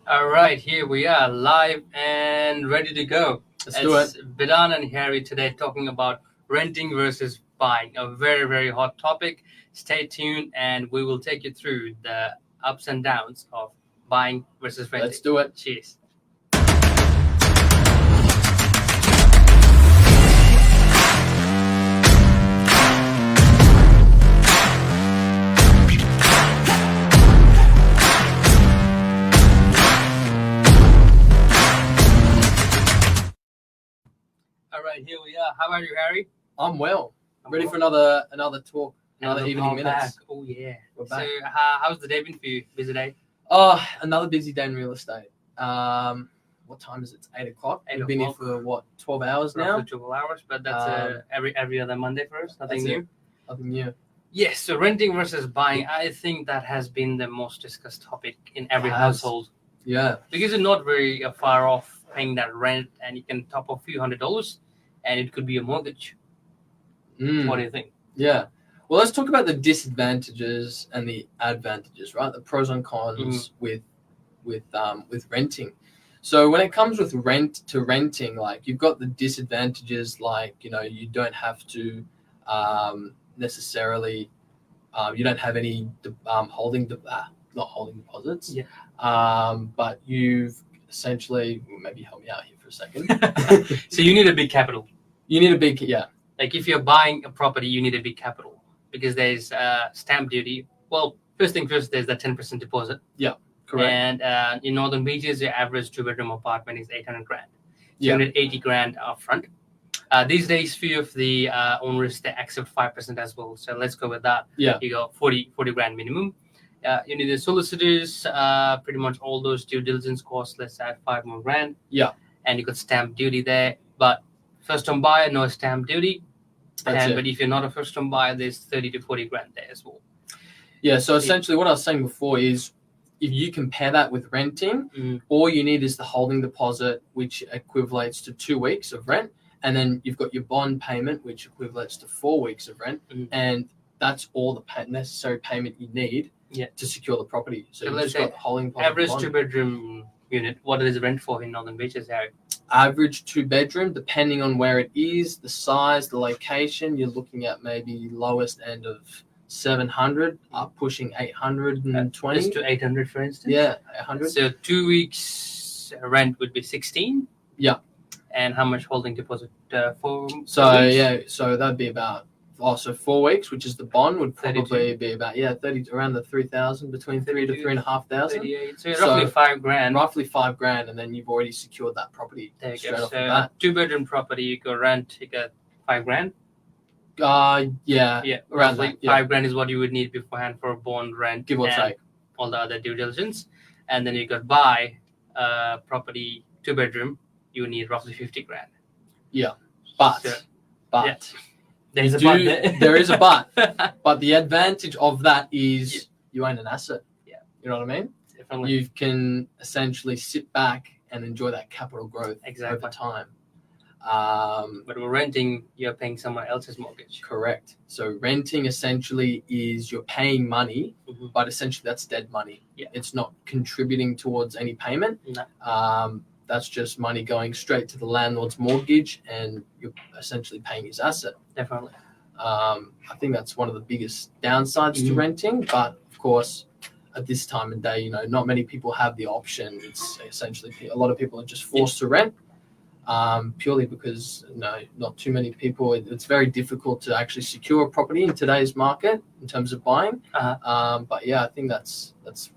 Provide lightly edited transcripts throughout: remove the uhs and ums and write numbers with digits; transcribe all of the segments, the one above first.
All right, here we are, live and ready to go. Let's do it. Bidhan and Harry today talking about renting versus buying, a very, very hot topic. Stay tuned and we will take you through the ups and downs of buying versus renting. Let's do it. Cheers. All right, here we are. How are you, Harry? I'm well. Ready for another talk, another evening minutes. Back. Oh yeah. We're back. So, how's the day been for you? Busy day? Oh, another busy day in real estate. What time is it? It's 8 o'clock. 8 We've been here for what, 12 hours now? Roughly 12 hours, but that's every other Monday for us. Nothing new. Nothing new. Yes, so renting versus buying, I think that has been the most discussed topic in every household. Yeah. Because you're not very far off paying that rent, and you can top up a few $100s, and it could be a mortgage. What do you think? Yeah. Well, let's talk about the disadvantages and the advantages, right? The pros and cons with renting. So when it comes with renting, like you've got the disadvantages, like you don't have to necessarily you don't have any not holding deposits. Yeah. But you've essentially, maybe help me out here for a second. So you need a big capital. You need a big Like if you're buying a property, you need a big capital because there's stamp duty. Well, first thing first, there's that 10% deposit. Yeah, correct. And in Northern Beaches, your average two-bedroom apartment is 800 grand. Yeah. 280 grand upfront. These days, few of the owners, they accept 5% as well. So let's go with that. Yeah. You got 40 grand minimum. You need the solicitors, pretty much all those due diligence costs. Let's add 5 more grand. Yeah. And you got stamp duty there. But first-time buyer, no stamp duty. But if you're not a first-time buyer, there's 30 to 40 grand there as well. Yeah. So essentially, what I was saying before is, if you compare that with renting, all you need is the holding deposit, which equivalates to 2 weeks of rent, and then you've got your bond payment, which equivalates to 4 weeks of rent, and that's all the necessary payment you need to secure the property. So you've just got the holding deposit. Average two-bedroom unit, what is rent for in Northern Beaches, Harry? Average 2-bedroom, depending on where it is, the size, the location, you're looking at maybe lowest end of 700, up pushing 820. Just to 800, for instance? Yeah, 800. So 2 weeks rent would be 16? Yeah. And how much holding deposit for? So that'd be about, so 4 weeks, which is the bond, would probably be about, 30, around the 3,000, between 3 to 3,500. 38. So roughly 5 grand. Roughly 5 grand, and then you've already secured that property. There you straight go. off So the bat. 2-bedroom property, you go rent, you get 5 grand? Yeah, around roughly that. 5 grand is what you would need beforehand for a bond, rent, Give or take. All the other due diligence. And then you could buy property 2-bedroom, you need roughly 50 grand. Yeah, but there's a but there. There is a but. But the advantage of that is you own an asset. Yeah. You know what I mean? Definitely. You can essentially sit back and enjoy that capital growth over time. But with renting, you're paying someone else's mortgage. Correct. So renting essentially is you're paying money, but essentially that's dead money. Yeah. It's not contributing towards any payment. No. That's just money going straight to the landlord's mortgage, and you're essentially paying his asset. Definitely. I think that's one of the biggest downsides to renting, but of course, at this time of day, not many people have the option. It's essentially a lot of people are just forced to rent, purely because not too many people. It's very difficult to actually secure a property in today's market in terms of buying. But I think that's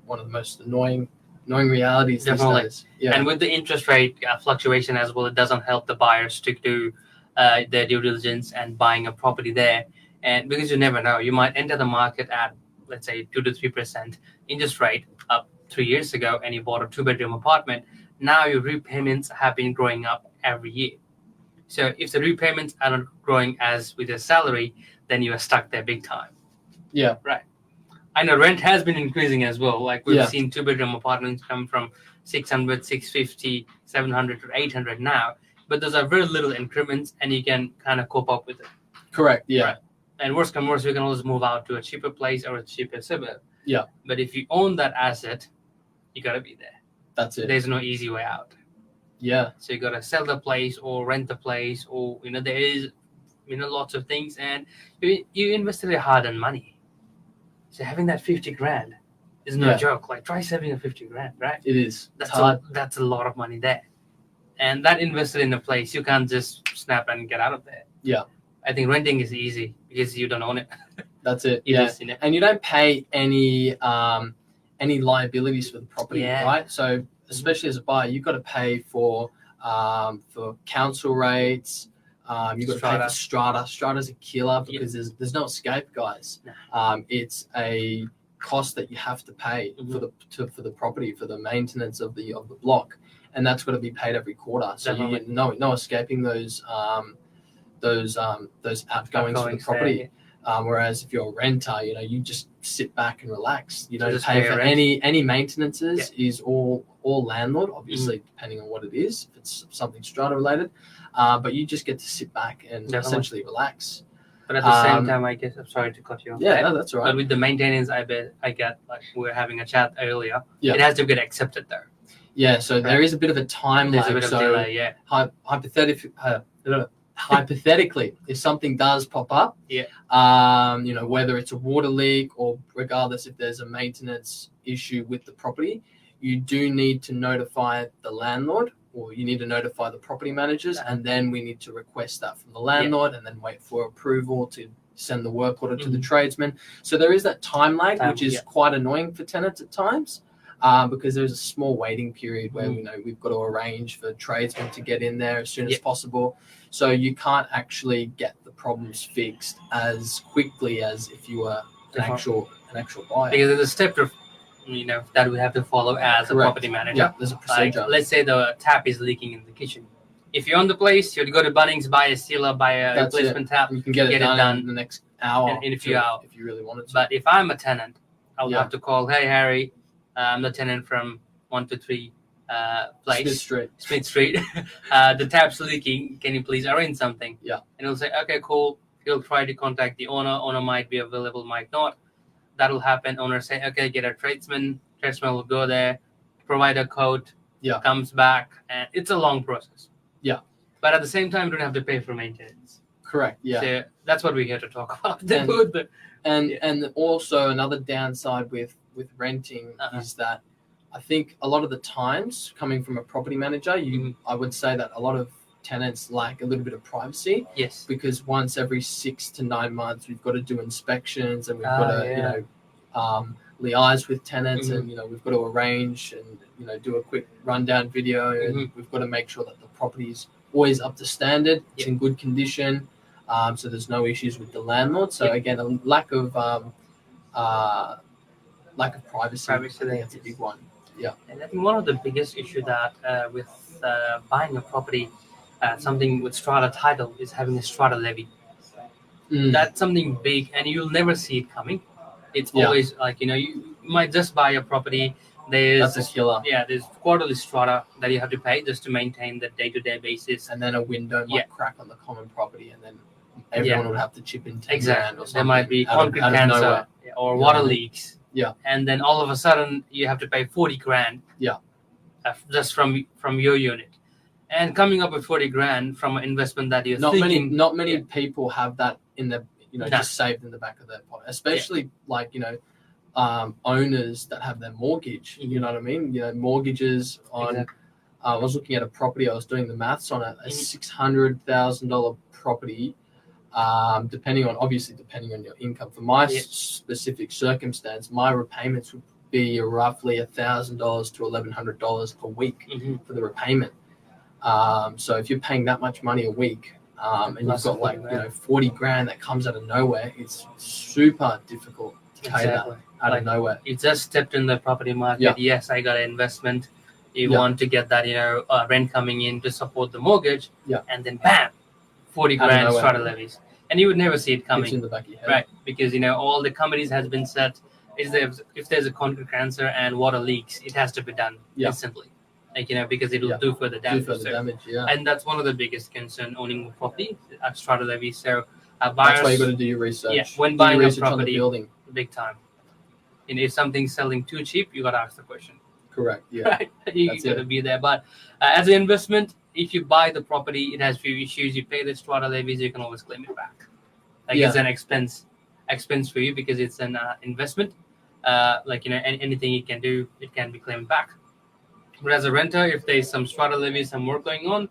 one of the most annoying realities these days. Yeah. And with the interest rate fluctuation as well, it doesn't help the buyers to do their due diligence and buying a property there. And because you never know, you might enter the market at, let's say, 2 to 3% interest rate up 3 years ago, and you bought a 2-bedroom apartment. Now your repayments have been growing up every year. So if the repayments are not growing as with your salary, then you are stuck there big time. Yeah. Right. I know rent has been increasing as well. Like we've seen 2-bedroom apartments come from 600, 650, 700 to 800 now. But those are very little increments, and you can kind of cope up with it. Correct. Yeah. Right. And worst come worst, we can always move out to a cheaper place or a cheaper suburb. Yeah. But if you own that asset, you got to be there. That's it. There's no easy way out. Yeah. So you got to sell the place or rent the place, or there is lots of things, and you invested a hard-earned money. So having that 50 grand is no joke. Like, try saving a 50 grand, right? It is. That's a lot of money there, and that invested in a place, you can't just snap and get out of there. Yeah. I think renting is easy because you don't own it. That's it. You Yeah. just, And you don't pay any liabilities for the property, right? So especially as a buyer, you've got to pay for council rates. You've got to pay for strata. Strata's a killer because there's no escape, guys. No. It's a cost that you have to pay for the property, for the maintenance of the block, and that's got to be paid every quarter. So you get no escaping those outgoings for the property. Whereas if you're a renter, you just sit back and relax. You don't pay for any maintenances. Is all landlord, obviously, depending on what it is. If it's something strata related, but you just get to sit back and essentially relax. But at the same time, I guess, I'm sorry to cut you off. Yeah, no, that's all right. But with the maintenance, I get, like we were having a chat earlier, it has to get accepted there. Yeah, so there is a bit of a time lag. There's a bit of delay, hypothetically, if something does pop up, whether it's a water leak or regardless if there's a maintenance issue with the property, you do need to notify the landlord, or you need to notify the property managers, and then we need to request that from the landlord and then wait for approval to send the work order to the tradesman. So there is that time lag, which is quite annoying for tenants at times. Because there's a small waiting period where we've got to arrange for tradesmen to get in there as soon as possible. So you can't actually get the problems fixed as quickly as if you were an actual buyer. Because there's a step that we have to follow as a property manager. Yeah, there's a procedure. Like, let's say the tap is leaking in the kitchen. If you're on the place, you'd go to Bunnings, buy a sealer, buy a replacement tap. You can get it done in the next hour. In a few hours. If you really wanted to. But if I'm a tenant, I'll have to call, hey, Harry, I'm the tenant from 123 place. Smith Street. The tap's leaking. Can you please arrange something? Yeah. And he'll say, okay, cool. He'll try to contact the owner. Owner might be available, might not. That'll happen. Owner say, okay, get a tradesman. Tradesman will go there, provide a code, comes back, and it's a long process. Yeah. But at the same time, you don't have to pay for maintenance. Correct. Yeah. So that's what we're here to talk about. And also another downside with renting is that I think a lot of the times, coming from a property manager, I would say that a lot of tenants like a little bit of privacy. Yes. Because once every 6 to 9 months, we've got to do inspections, and we've got to liaise with tenants, and we've got to arrange and do a quick rundown video, and we've got to make sure that the property is always up to standard. It's in good condition. So there's no issues with the landlord. So again, a lack of privacy. I think that's a big one. Yeah. And I think one of the biggest issue that with buying a property, something with strata title, is having a strata levy. That's something big, and you'll never see it coming. It's always like, you might just buy a property. That's a killer. Yeah, there's quarterly strata that you have to pay just to maintain the day-to-day basis. And then a window might crack on the common property, and then everyone would have to chip in 10 grand or something. There might be concrete cancer or water leaks. Yeah. And then all of a sudden you have to pay 40 grand. Yeah. Just from your unit. And coming up with 40 grand from an investment that you're thinking. Not many people have that in the just saved in the back of their pocket, especially owners that have their mortgage. You know what I mean? Mortgages on. Exactly. I was looking at a property. I was doing the maths on it. A $600,000 property. Depending on your income. For my specific circumstance, my repayments would be roughly $1,000 to $1,100 a week for the repayment. So if you're paying that much money a week, and you've got 40 grand that comes out of nowhere, it's super difficult to pay that out of nowhere. You just stepped in the property market. Yeah. Yes, I got an investment. You want to get that rent coming in to support the mortgage. Yeah. And then bam, 40 grand strata levies. And you would never see it coming. It's in the back of your head. Right. Because, all the companies has been set. If there's a concrete cancer and water leaks, it has to be done instantly. Because it will do further damage. And that's one of the biggest concern owning a property, strata levies. So buyers, that's why you got to do your research. Yeah, when buying a property, building. big time. If something's selling too cheap, you got to ask the question. Correct. Yeah. Right? You That's got to it. be there. But as an investment, if you buy the property, it has few issues. You pay the strata levies, you can always claim it back. Like Yeah. it's an expense for you because it's an investment. Like anything you can do, it can be claimed back. But as a renter, if there's some strata levy, some work going on,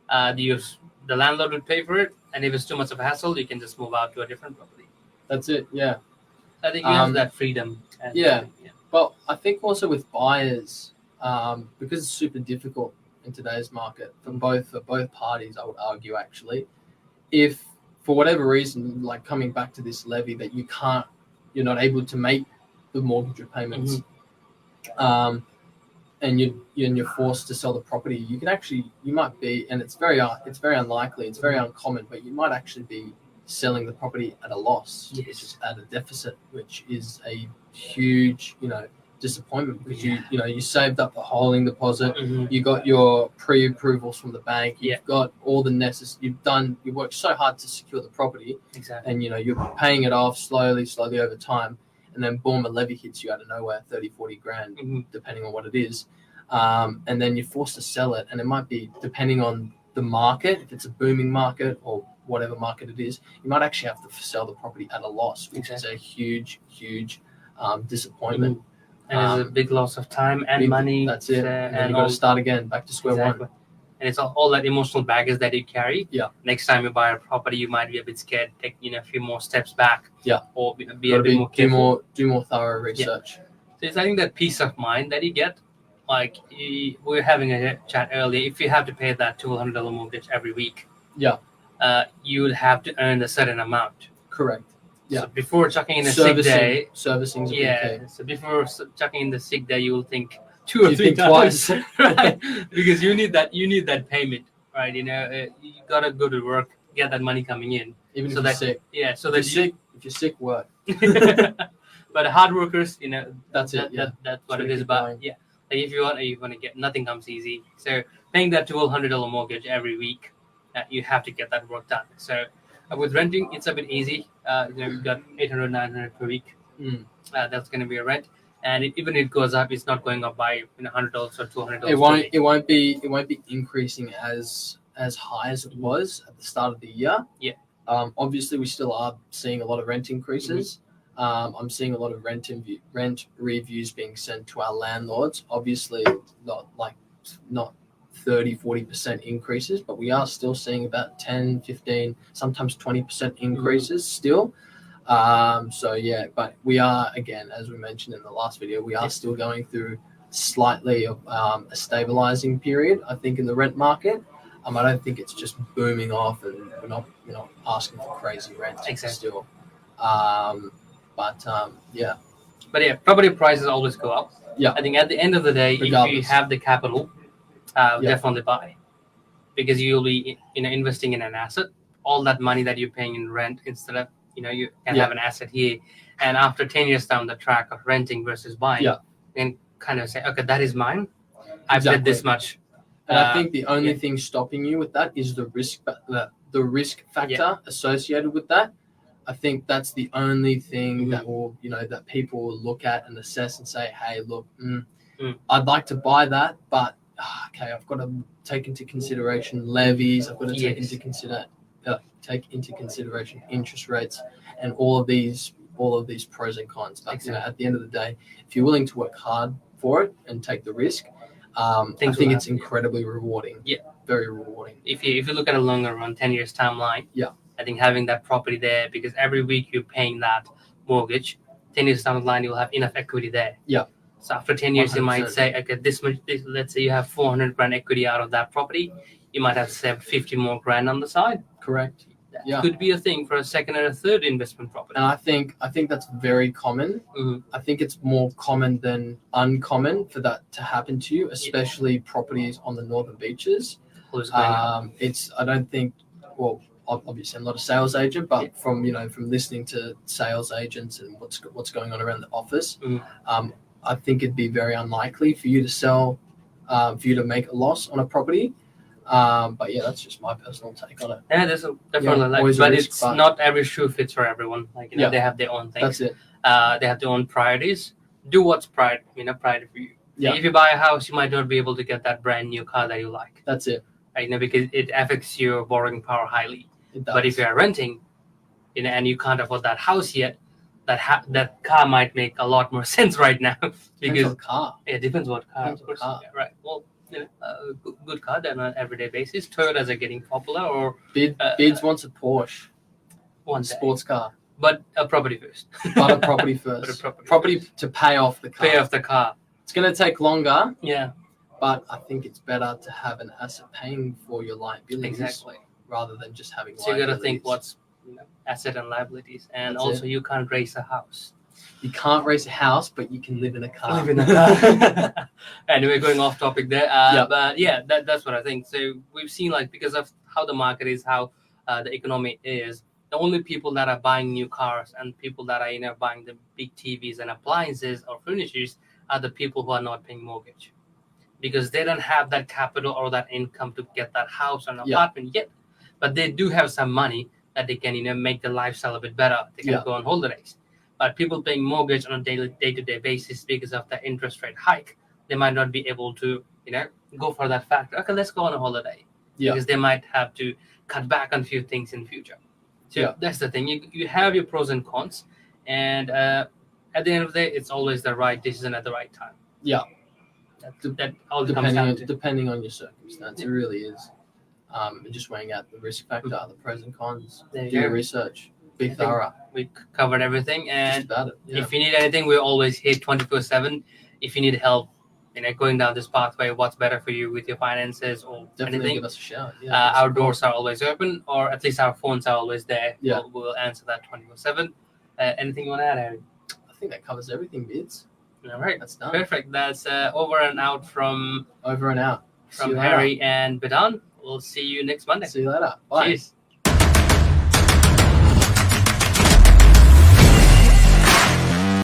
the landlord would pay for it. And if it's too much of a hassle, you can just move out to a different property. That's it. Yeah. I think you have that freedom. And Yeah. Well, I think also with buyers, because it's super difficult in today's market for both parties, I would argue actually, if for whatever reason, like coming back to this levy that you're not able to make the mortgage repayments, and you're forced to sell the property, you might be, and it's very unlikely, it's very uncommon, but you might actually be selling the property at a loss, Yes. which is at a deficit, which is a huge disappointment because you saved up the holding deposit, you got your pre-approvals from the bank, you've got all the necessary, you worked so hard to secure the property, Exactly. and you're paying it off slowly over time, and then boom, a levy hits you out of nowhere, 30-40 grand, depending on what it is, and then you're forced to sell it, and it might be, depending on the market, if it's a booming market or whatever market it is, you might actually have to sell the property at a loss, which is a huge disappointment. And it's a big loss of time and money. That's it. And you got all, to start again, back to square one. And it's all that emotional baggage that you carry. Yeah. Next time you buy a property, you might be a bit scared, take a few more steps back. Yeah. Or be a bit more careful. Do more thorough research. So it's, I think, that peace of mind that you get. Like we were having a chat earlier. If you have to pay that $1,200 mortgage every week, you will have to earn a certain amount. Correct. Yeah. So before chucking in a sick day, servicing's a big thing. So before chucking in the sick day, you will think two or three times, twice, right? Because you need that payment, right? You gotta go to work, get that money coming in. Even if you're sick. Yeah. So if you're sick, work. But hard workers, that's it. That's what it is about. Yeah. Like if you want to get, nothing comes easy. So paying that $1,200 mortgage every week, you have to get that work done. So with renting, it's a bit easy. You've got $800, $900 per week. That's going to be a rent, and even if it goes up, it's not going up by $100 or $200. It won't be increasing as high as it was at the start of the year. Yeah. Obviously, we still are seeing a lot of rent increases. I'm seeing a lot of rent reviews being sent to our landlords. Obviously, not 30-40% increases, but we are still seeing about 10, 15, sometimes 20% increases still. But we are, again, as we mentioned in the last video, we are still going through slightly a stabilizing period, I think, in the rent market. I don't think it's just booming off and we're not asking for crazy rent still. But property prices always go up. Yeah. I think at the end of the day, if you have the capital, definitely buy, because you'll be investing in an asset. All that money that you're paying in rent, instead of you can have an asset here, and after 10 years down the track of renting versus buying, then kind of say, okay, that is mine. I've paid this much. And I think the only thing stopping you with that is the risk factor associated with that. I think that's the only thing that will that people will look at and assess and say, hey, look, I'd like to buy that, but okay, I've got to take into consideration levies. I've got to take into consideration interest rates and all of these pros and cons. But at the end of the day, if you're willing to work hard for it and take the risk, I think it's incredibly rewarding. Yeah, very rewarding. If you look at a longer run, 10 years timeline, I think having that property there, because every week you're paying that mortgage, 10 years down the line, you'll have enough equity there. Yeah. So after 10 years, 100%. You might say, okay, let's say you have 400 grand equity out of that property. You might have saved 50 more grand on the side. Correct. That could be a thing for a second or a third investment property. And I think that's very common. I think it's more common than uncommon for that to happen to you, especially properties on the northern beaches. I don't think, well, obviously I'm not a sales agent, but from listening to sales agents and what's going on around the office, I think it'd be very unlikely for you to sell, for you to make a loss on a property. But that's just my personal take on it. Yeah, there's definitely but it's not every shoe fits for everyone. They have their own things. That's it. They have their own priorities. Do what's priority for you. Yeah. If you buy a house, you might not be able to get that brand new car that you like, That's it. right? Because it affects your borrowing power highly. It does. But if you are renting, and you can't afford that house yet, that car might make a lot more sense right now. Depends Because on the car. it depends what car, Depends of what course. car. Yeah, right. Well, good car then on an everyday basis. Toyotas are getting popular, or Bids wants a Porsche, one a day. sports car, But a property first. but a property But first. a Property first. to pay off the car. Pay off the car. It's going to take longer, Yeah, but I think it's better to have an asset paying for your liabilities exactly. rather than just having So you got to think liabilities. what's asset and liabilities, and That's also you can't raise a house. You can't race a house, but you can live in a car. Live in a car. Anyway, going off topic there. Yep. But yeah, that's what I think. So we've seen, like, because of how the market is, how the economy is, the only people that are buying new cars and people that are buying the big TVs and appliances or furnitures are the people who are not paying mortgage, because they don't have that capital or that income to get that house or an apartment yet. But they do have some money that they can make their lifestyle a bit better. They can go on holidays. But people paying mortgage on a day-to-day basis because of the interest rate hike, they might not be able to go for that factor. Okay, let's go on a holiday. Because they might have to cut back on a few things in future. So that's the thing. You have your pros and cons, and at the end of the day, it's always the right decision at the right time. Yeah. That all comes down to. Depending on your circumstance, it really is. Just weighing out the risk factor, the pros and cons. There you Do your go. research. Be thorough. We covered everything, and Just about it. Yeah. if you need anything, we're always here 24/7. If you need help, going down this pathway, what's better for you with your finances or Definitely anything, give us a shout. Yeah, our doors are always open, or at least our phones are always there. Yeah. We'll answer that 24/7. Anything you want to add, Harry? I think that covers everything, Bids. All right, That's done. perfect. That's over and out from Over and out. See you later. Harry and Bidhan. We'll see you next Monday. See you later. Bye. Cheers.